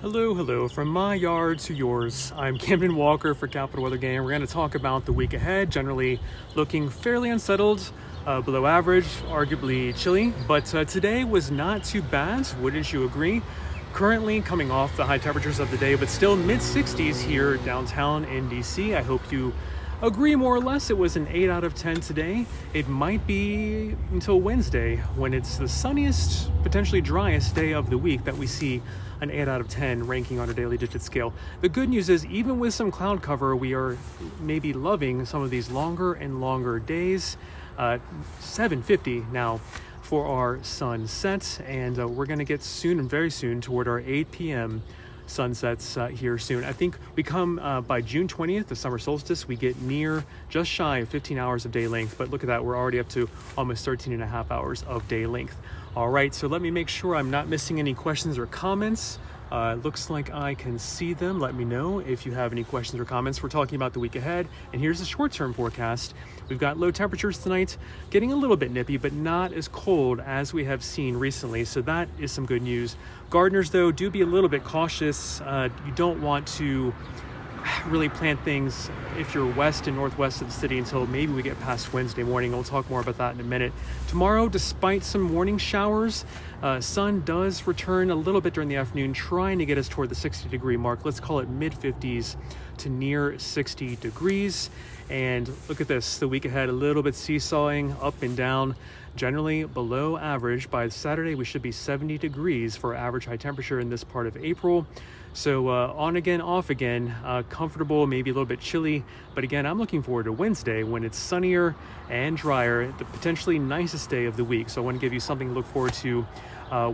Hello, from my yard to yours. I'm Camden Walker for Capital Weather Game. We're going to talk about the week ahead, generally looking fairly unsettled, below average, arguably chilly, but today was not too bad, wouldn't you agree? Currently coming off the high temperatures of the day, but still mid-60s here downtown in DC. I hope you agree more or less. It was an 8 out of 10 today. It might be until Wednesday when it's the sunniest, potentially driest day of the week that we see an 8 out of 10 ranking on a daily digit scale. The good news is, even with some cloud cover, we are maybe loving some of these longer and longer days. 7:50 now for our sunset, and we're going to get soon and very soon toward our 8 p.m. sunsets here soon. I think we come by June 20th, the summer solstice, we get near just shy of 15 hours of day length, but look at that, we're already up to almost 13 and a half hours of day length. All right, so let me make sure I'm not missing any questions or comments. Looks like I can see them. Let me know if you have any questions or comments. We're talking about the week ahead, and here's the short-term forecast. We've got low temperatures tonight, getting a little bit nippy, but not as cold as we have seen recently, so that is some good news. Gardeners, though, do be a little bit cautious. You don't want to really plant things if you're west and northwest of the city until maybe we get past Wednesday morning. We'll talk more about that in a minute. Tomorrow, despite some morning showers, sun does return a little bit during the afternoon, trying to get us toward the 60-degree mark. Let's call it mid-50s to near 60 degrees. And look at this, the week ahead, a little bit seesawing up and down, generally below average. By Saturday, we should be 70 degrees for average high temperature in this part of April. So on again, off again, comfortable, maybe a little bit chilly. But again, I'm looking forward to Wednesday when it's sunnier and drier, the potentially nicest day of the week. So I want to give you something to look forward to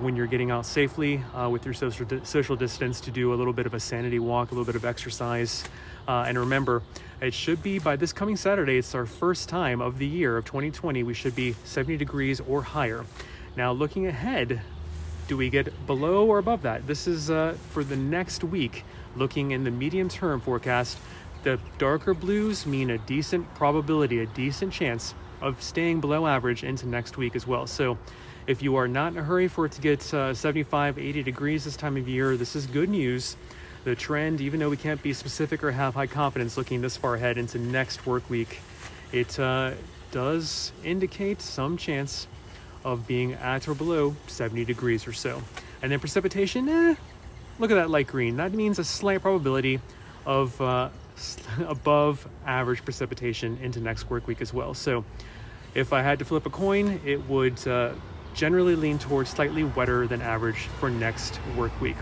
when you're getting out safely with your social distance, to do a little bit of a sanity walk, a little bit of exercise. And remember, it should be by this coming Saturday, it's our first time of the year of 2020, we should be 70 degrees or higher. Now looking ahead, do we get below or above that? This is for the next week, looking in the medium term forecast. The darker blues mean a decent probability, a decent chance of staying below average into next week as well. So if you are not in a hurry for it to get 75, 80 degrees this time of year, this is good news. The trend, even though we can't be specific or have high confidence looking this far ahead into next work week, it does indicate some chance of being at or below 70 degrees or so. And then precipitation, look at that light green. That means a slight probability of above average precipitation into next work week as well. So if I had to flip a coin, it would generally lean towards slightly wetter than average for next work week.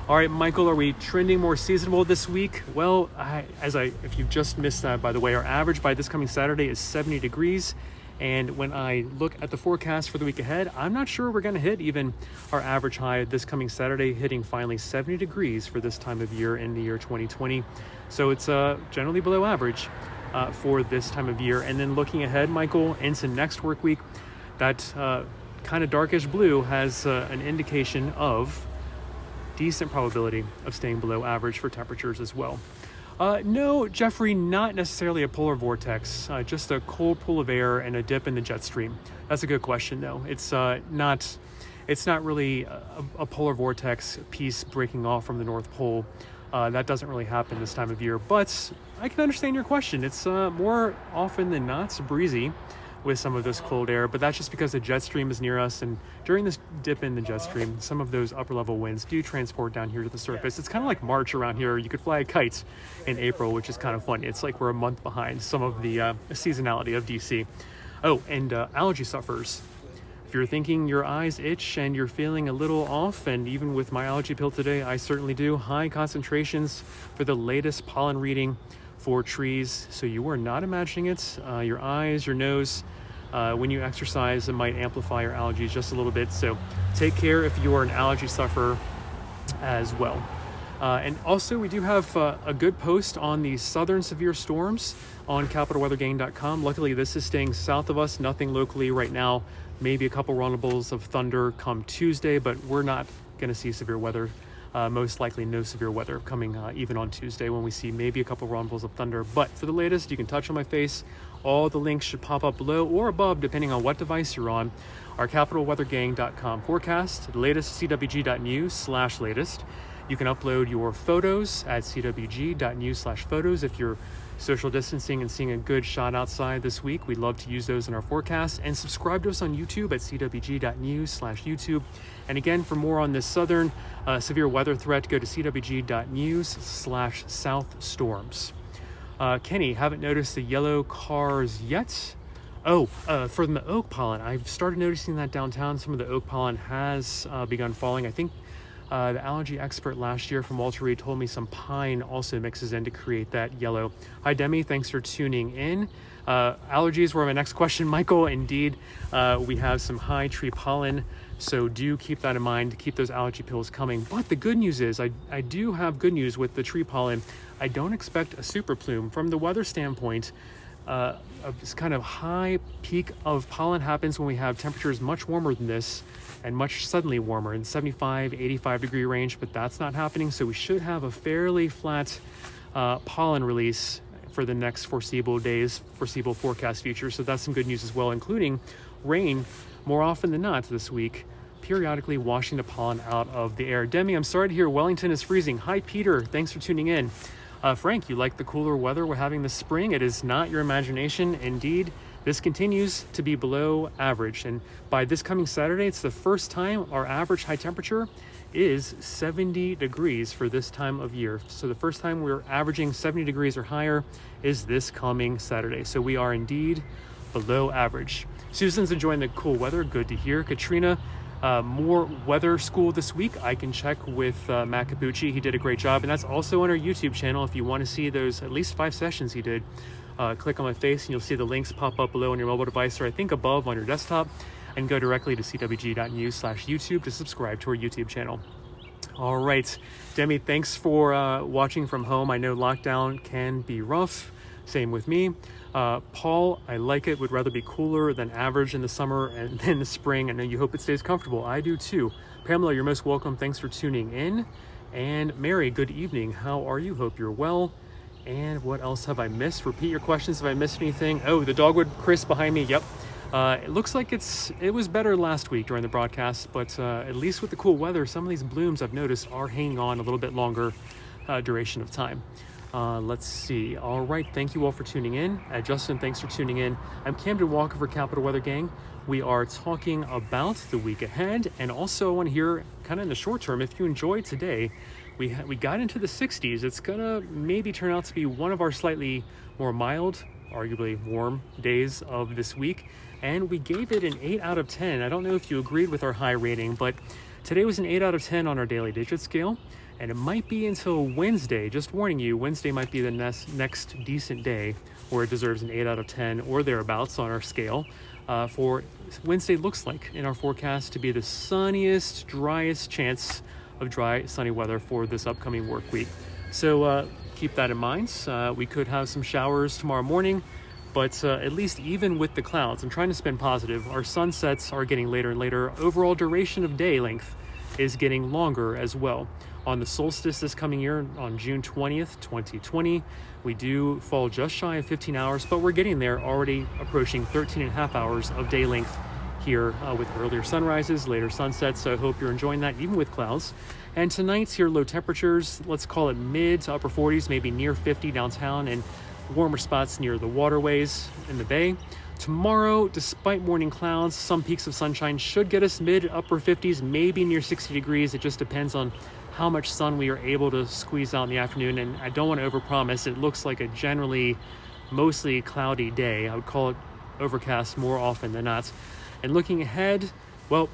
All right, Michael, are we trending more seasonable this week? Well, if you've just missed that, by the way, our average by this coming Saturday is 70 degrees. And when I look at the forecast for the week ahead, I'm not sure we're going to hit even our average high this coming Saturday, hitting finally 70 degrees for this time of year in the year 2020. So it's generally below average for this time of year. And then looking ahead, Michael, into next work week, that kind of darkish blue has an indication of decent probability of staying below average for temperatures as well. No, Jeffrey, not necessarily a polar vortex, just a cold pool of air and a dip in the jet stream. That's a good question, though. It's not really a polar vortex piece breaking off from the North Pole. That doesn't really happen this time of year, but I can understand your question. It's more often than not breezy with some of this cold air, but that's just because the jet stream is near us, and during this dip in the jet stream, some of those upper level winds do transport down here to the surface. It's kind of like March around here. You could fly a kite in April, which is kind of funny. It's like we're a month behind some of the seasonality of DC. Oh, and allergy sufferers. If you're thinking your eyes itch and you're feeling a little off, and even with my allergy pill today, I certainly do, high concentrations for the latest pollen reading for trees, so you are not imagining it. Your eyes, your nose, when you exercise, it might amplify your allergies just a little bit. So take care if you are an allergy sufferer as well. And also, we do have a good post on the southern severe storms on capitalweathergang.com. Luckily, this is staying south of us, nothing locally right now. Maybe a couple rumbles of thunder come Tuesday, but we're not going to see severe weather. Most likely no severe weather coming even on Tuesday, when we see maybe a couple rumbles of thunder. But for the latest, you can touch on my face. All the links should pop up below or above, depending on what device you're on. Our capitalweathergang.com forecast, the latest cwg.news/latest. You can upload your photos at cwg.news/photos if you're social distancing and seeing a good shot outside this week. We'd love to use those in our forecast. And subscribe to us on YouTube at cwg.news/YouTube. And again, for more on this southern severe weather threat, go to cwg.news/southstorms. Kenny, haven't noticed the yellow cars yet. For the oak pollen, I've started noticing that downtown some of the oak pollen has begun falling. I think the allergy expert last year from Walter Reed told me some pine also mixes in to create that yellow. Hi, Demi. Thanks for tuning in. Allergies were my next question, Michael. Indeed, we have some high tree pollen, so do keep that in mind to keep those allergy pills coming. But the good news is I do have good news with the tree pollen. I don't expect a super plume. From the weather standpoint, this kind of high peak of pollen happens when we have temperatures much warmer than this and much suddenly warmer in 75, 85 degree range, but that's not happening. So we should have a fairly flat pollen release for the next foreseeable days, foreseeable forecast future. So that's some good news as well, including rain more often than not this week, periodically washing the pollen out of the air. Demi, I'm sorry to hear Wellington is freezing. Hi, Peter. Thanks for tuning in. Frank, you like the cooler weather we're having this spring? It is not your imagination. Indeed, this continues to be below average. And by this coming Saturday, it's the first time our average high temperature is 70 degrees for this time of year. So the first time we're averaging 70 degrees or higher is this coming Saturday. So we are indeed below average. Susan's enjoying the cool weather. Good to hear. Katrina, more weather school this week. I can check with Matt Capucci. He did a great job, and that's also on our YouTube channel. If you want to see those at least 5 sessions he did, click on my face and you'll see the links pop up below on your mobile device, or I think above on your desktop, and go directly to cwg.news/YouTube to subscribe to our YouTube channel. All right, Demi, thanks for watching from home. I know lockdown can be rough. Same with me. Paul, I like it. Would rather be cooler than average in the summer and in the spring. I know you hope it stays comfortable. I do too. Pamela, you're most welcome. Thanks for tuning in. And Mary, good evening. How are you? Hope you're well. And what else have I missed? Repeat your questions if I missed anything. Oh, the dogwood Chris behind me. Yep. It looks like it was better last week during the broadcast, but at least with the cool weather, some of these blooms I've noticed are hanging on a little bit longer duration of time. Let's see. All right. Thank you all for tuning in. Justin, thanks for tuning in. I'm Camden Walker for Capital Weather Gang. We are talking about the week ahead, and also I want to hear kind of in the short term, if you enjoyed today, we got into the 60s. It's gonna maybe turn out to be one of our slightly more mild, arguably warm days of this week, and we gave it an 8 out of 10. I don't know if you agreed with our high rating, but today was an 8 out of 10 on our daily digit scale. And it might be until Wednesday, just warning you, Wednesday might be the next decent day where it deserves an 8 out of 10 or thereabouts on our scale. For Wednesday looks like in our forecast to be the sunniest, driest chance of dry, sunny weather for this upcoming work week. So keep that in mind. We could have some showers tomorrow morning, but at least even with the clouds, I'm trying to spin positive. Our sunsets are getting later and later. Overall duration of day length is getting longer as well. On the solstice this coming year, on June 20th, 2020, we do fall just shy of 15 hours, but we're getting there, already approaching 13 and a half hours of day length here with earlier sunrises, later sunsets. So I hope you're enjoying that, even with clouds. And tonight's here, low temperatures, let's call it mid to upper 40s, maybe near 50 downtown, and warmer spots near the waterways in the bay. Tomorrow, despite morning clouds, some peaks of sunshine should get us mid upper 50s, maybe near 60 degrees. It just depends on how much sun we are able to squeeze out in the afternoon. And I don't want to overpromise. It looks like a generally mostly cloudy day. I would call it overcast more often than not. And looking ahead, well,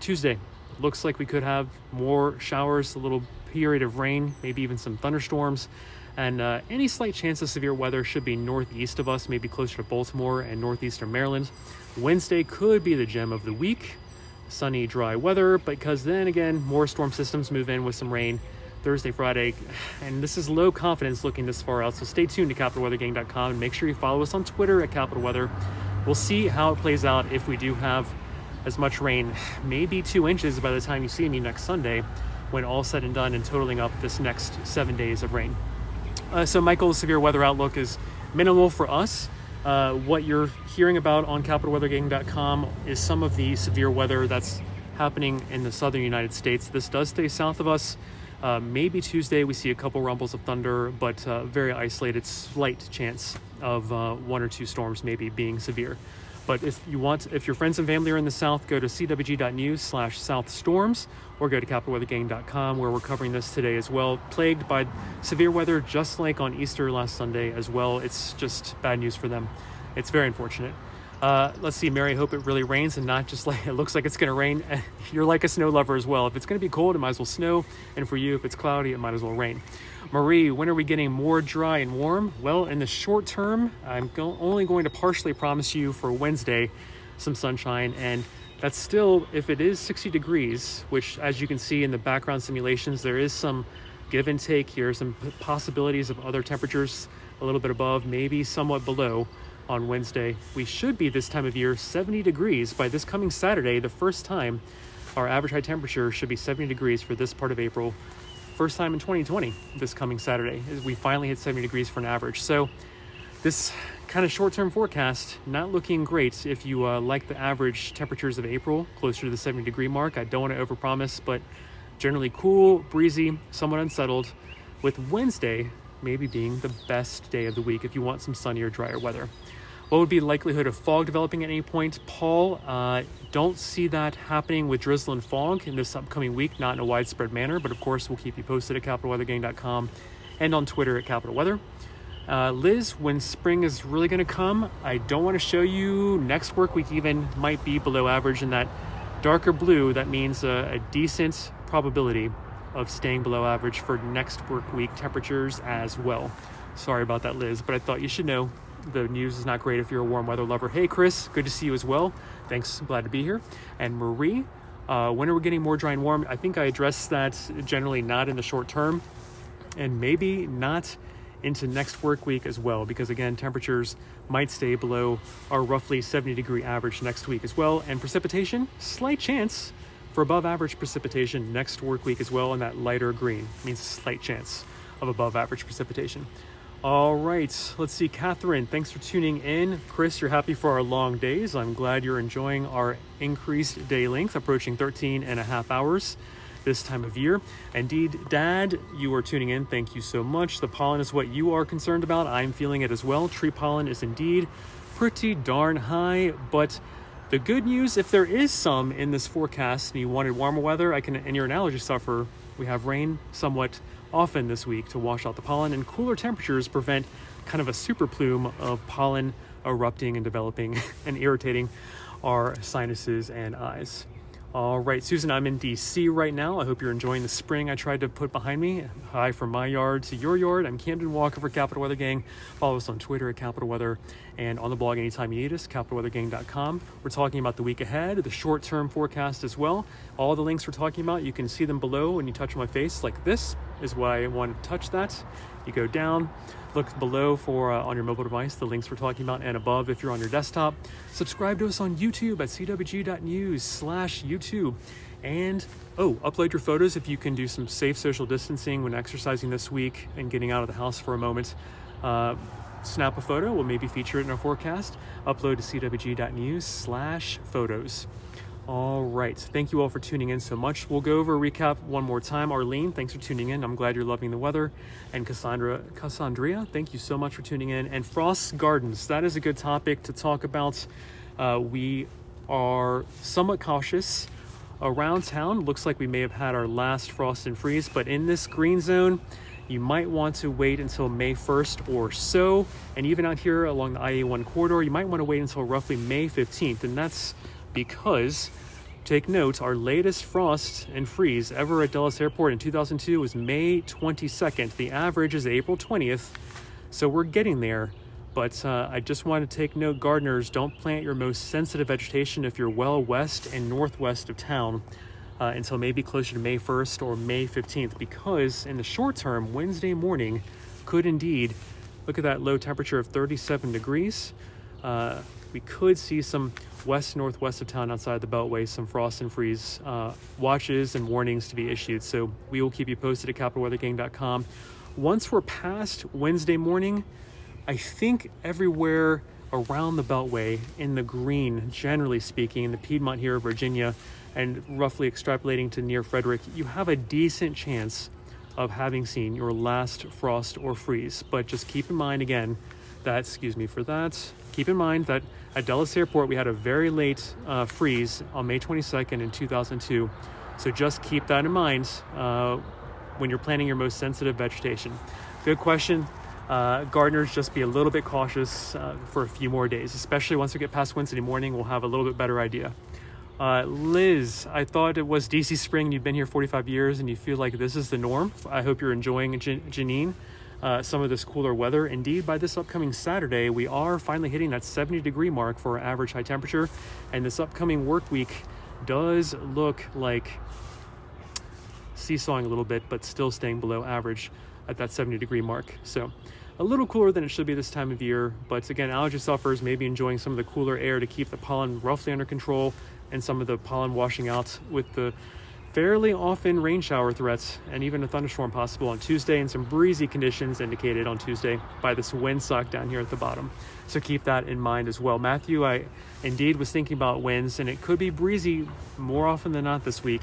Tuesday looks like we could have more showers, a little period of rain, maybe even some thunderstorms. And any slight chance of severe weather should be northeast of us, maybe closer to Baltimore and northeastern Maryland. Wednesday could be the gem of the week. Sunny, dry weather, because then again, more storm systems move in with some rain Thursday, Friday, and this is low confidence looking this far out. So stay tuned to CapitalWeatherGang.com and make sure you follow us on Twitter at Capital Weather. We'll see how it plays out if we do have as much rain, maybe 2 inches by the time you see me next Sunday, when all said and done and totaling up this next 7 days of rain. So Michael's severe weather outlook is minimal for us. What you're hearing about on CapitalWeatherGang.com is some of the severe weather that's happening in the southern United States. This does stay south of us. Maybe Tuesday we see a couple rumbles of thunder, but very isolated, slight chance of 1 or 2 storms maybe being severe. But if your friends and family are in the south, go to cwg.news/southstorms or go to capitalweathergang.com, where we're covering this today as well. Plagued by severe weather, just like on Easter last Sunday as well. It's just bad news for them. It's very unfortunate. Let's see, Mary, I hope it really rains and not just like it looks like it's going to rain. You're like a snow lover as well. If it's going to be cold, it might as well snow. And for you, if it's cloudy, it might as well rain. Marie, when are we getting more dry and warm? Well, in the short term, I'm only going to partially promise you for Wednesday some sunshine. And that's still, if it is 60 degrees, which as you can see in the background simulations, there is some give and take here, some possibilities of other temperatures a little bit above, maybe somewhat below. On Wednesday, we should be this time of year 70 degrees by this coming Saturday. The first time our average high temperature should be 70 degrees for this part of April. First time in 2020, this coming Saturday, we finally hit 70 degrees for an average. So this kind of short-term forecast, not looking great if you like the average temperatures of April, closer to the 70 degree mark. I don't want to overpromise, but generally cool, breezy, somewhat unsettled, with Wednesday maybe being the best day of the week if you want some sunnier, drier weather. What would be the likelihood of fog developing at any point? Paul, don't see that happening with drizzle and fog in this upcoming week, not in a widespread manner, but of course we'll keep you posted at capitalweathergang.com and on Twitter at Capital Weather. Liz, when spring is really going to come, I don't want to show you. Next work week even might be below average in that darker blue. That means a decent probability of staying below average for next work week temperatures as well. Sorry about that, Liz, but I thought you should know. The news is not great if you're a warm weather lover. Hey, Chris, good to see you as well. Thanks, glad to be here. And Marie, when are we getting more dry and warm? I think I addressed that generally not in the short term and maybe not into next work week as well, because again, temperatures might stay below our roughly 70 degree average next week as well. And precipitation, slight chance for above average precipitation next work week as well, in that lighter green means slight chance of above average precipitation. All right, let's see. Catherine, thanks for tuning in. Chris, you're happy for our long days. I'm glad you're enjoying our increased day length, approaching 13 and a half hours this time of year. Indeed, Dad, you are tuning in. Thank you so much. The pollen is what you are concerned about. I'm feeling it as well. Tree pollen is indeed pretty darn high, but the good news, if there is some in this forecast and you wanted warmer weather, and you're an allergy sufferer, we have rain somewhat often this week to wash out the pollen, and cooler temperatures prevent kind of a super plume of pollen erupting and developing and irritating our sinuses and eyes. All right, Susan, I'm in DC right now. I hope you're enjoying the spring I tried to put behind me. Hi from my yard to your yard. I'm Camden Walker for Capital Weather Gang. Follow us on Twitter at Capital Weather and on the blog anytime you need us, capitalweathergang.com. We're talking about the week ahead, the short-term forecast as well. All the links we're talking about, you can see them below when you touch my face like this is why I want to touch that. You go down, look below for on your mobile device, the links we're talking about, and above if you're on your desktop. Subscribe to us on YouTube at cwg.news/YouTube. And upload your photos if you can do some safe social distancing when exercising this week and getting out of the house for a moment. Snap a photo, we'll maybe feature it in our forecast. Upload to cwg.news/photos. All right, thank you all for tuning in so much. We'll go over a recap one more time. Arlene, thanks for tuning in. I'm glad you're loving the weather. And Cassandria, thank you so much for tuning in. And Frost's Gardens, that is a good topic to talk about. We are somewhat cautious around town. Looks like we may have had our last frost and freeze, but in this green zone, you might want to wait until May 1st or so. And even out here along the IA1 corridor, you might want to wait until roughly May 15th. And that's because, take note, our latest frost and freeze ever at Dulles Airport in 2002 was May 22nd. The average is April 20th, so we're getting there. But I just want to take note, gardeners, don't plant your most sensitive vegetation if you're well west and northwest of town until maybe closer to May 1st or May 15th, because in the short term, Wednesday morning could indeed, look at that low temperature of 37 degrees. We could see some west-northwest of town outside the Beltway, some frost and freeze watches and warnings to be issued. So we will keep you posted at capitalweathergang.com. Once we're past Wednesday morning, I think everywhere around the Beltway in the green, generally speaking, in the Piedmont here, Virginia, and roughly extrapolating to near Frederick, you have a decent chance of having seen your last frost or freeze. But just keep in mind again that, keep in mind that at Dulles Airport we had a very late freeze on May 22nd in 2002. So just keep that in mind when you're planning your most sensitive vegetation. Good question. Gardeners, just be a little bit cautious for a few more days, especially once we get past Wednesday morning. We'll have a little bit better idea. Liz, I thought it was DC spring. You've been here 45 years and you feel like this is the norm. I hope you're enjoying, Janine, some of this cooler weather. Indeed, by this upcoming Saturday, we are finally hitting that 70-degree mark for our average high temperature. And this upcoming work week does look like seesawing a little bit, but still staying below average at that 70-degree mark. So a little cooler than it should be this time of year. But again, allergy sufferers may be enjoying some of the cooler air to keep the pollen roughly under control and some of the pollen washing out with the fairly often rain shower threats and even a thunderstorm possible on Tuesday and some breezy conditions indicated on Tuesday by this windsock down here at the bottom. So keep that in mind as well. Matthew, I indeed was thinking about winds, and it could be breezy more often than not this week.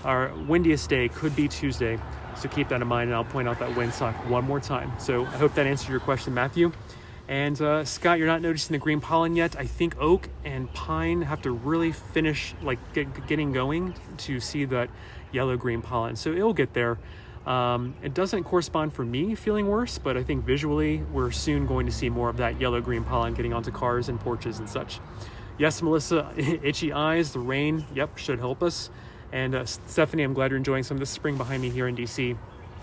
Our windiest day could be Tuesday. So keep that in mind, and I'll point out that windsock one more time. So I hope that answered your question, Matthew. And Scott, you're not noticing the green pollen yet. I think oak and pine have to really finish getting going to see that yellow-green pollen. So it'll get there. It doesn't correspond for me feeling worse, but I think visually we're soon going to see more of that yellow-green pollen getting onto cars and porches and such. Yes, Melissa, itchy eyes, the rain, yep, should help us. And Stephanie, I'm glad you're enjoying some of the spring behind me here in DC.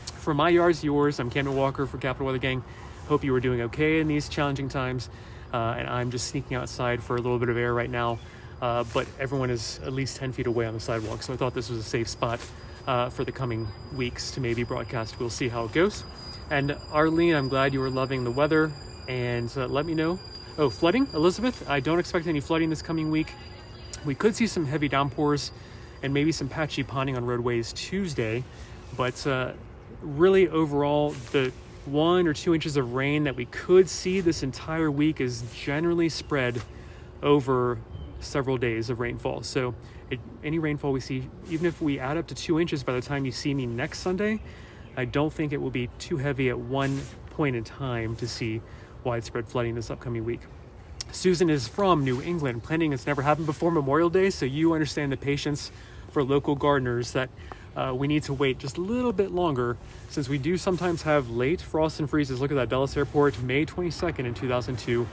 For my yard's yours, I'm Camden Walker for Capital Weather Gang. Hope you are doing okay in these challenging times. And I'm just sneaking outside for a little bit of air right now. But everyone is at least 10 feet away on the sidewalk. So I thought this was a safe spot for the coming weeks to maybe broadcast. We'll see how it goes. And Arlene, I'm glad you were loving the weather. And let me know. Oh, flooding, Elizabeth. I don't expect any flooding this coming week. We could see some heavy downpours and maybe some patchy ponding on roadways Tuesday. But really overall, the 1 or 2 inches of rain that we could see this entire week is generally spread over several days of rainfall. So any rainfall we see, even if we add up to 2 inches by the time you see me next Sunday, I don't think it will be too heavy at one point in time to see widespread flooding this upcoming week. Susan is from New England. Planting has never happened before Memorial Day, so you understand the patience for local gardeners that we need to wait just a little bit longer, since we do sometimes have late frost and freezes. Look at that, Dulles Airport, May 22nd in 2002.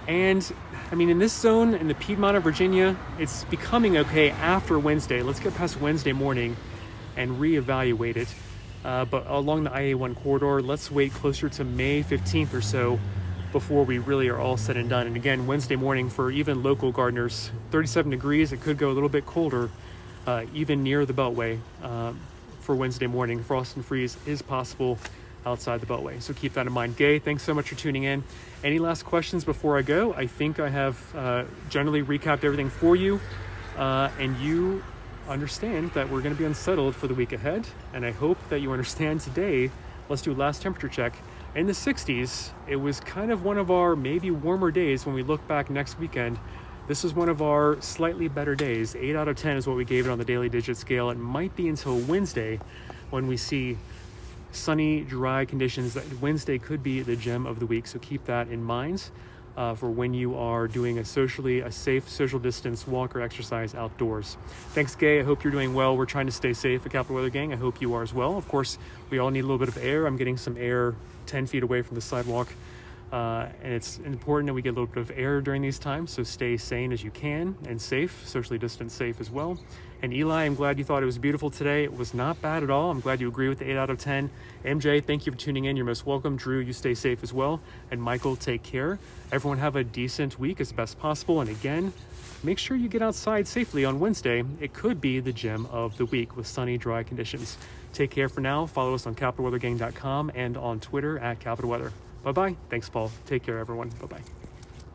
And I mean, in this zone, in the Piedmont of Virginia, it's becoming okay after Wednesday. Let's get past Wednesday morning and reevaluate it. But along the IA1 corridor, let's wait closer to May 15th or so before we really are all said and done. And again, Wednesday morning for even local gardeners, 37 degrees. It could go a little bit colder, even near the Beltway. For Wednesday morning, frost and freeze is possible outside the Beltway. So keep that in mind. Gay, thanks so much for tuning in. Any last questions before I go? I think I have generally recapped everything for you. And you understand that we're going to be unsettled for the week ahead. And I hope that you understand today. Let's do a last temperature check. In the 60s, it was kind of one of our maybe warmer days. When we look back next weekend, this is one of our slightly better days. 8 out of 10 is what we gave it on the daily digit scale. It might be until Wednesday when we see sunny, dry conditions that Wednesday could be the gem of the week. So keep that in mind for when you are doing a safe social distance walk or exercise outdoors. Thanks, Gay. I hope you're doing well. We're trying to stay safe at Capital Weather Gang. I hope you are as well. Of course, we all need a little bit of air. I'm getting some air 10 feet away from the sidewalk. And it's important that we get a little bit of air during these times, so stay sane as you can and safe, socially distanced safe as well. And Eli, I'm glad you thought it was beautiful today. It was not bad at all. I'm glad you agree with the 8 out of 10. MJ, thank you for tuning in. You're most welcome. Drew, you stay safe as well. And Michael, take care. Everyone have a decent week as best possible. And again, make sure you get outside safely on Wednesday. It could be the gem of the week with sunny, dry conditions. Take care for now. Follow us on capitalweathergang.com and on Twitter at Capital Weather. Bye-bye. Thanks, Paul. Take care, everyone. Bye-bye.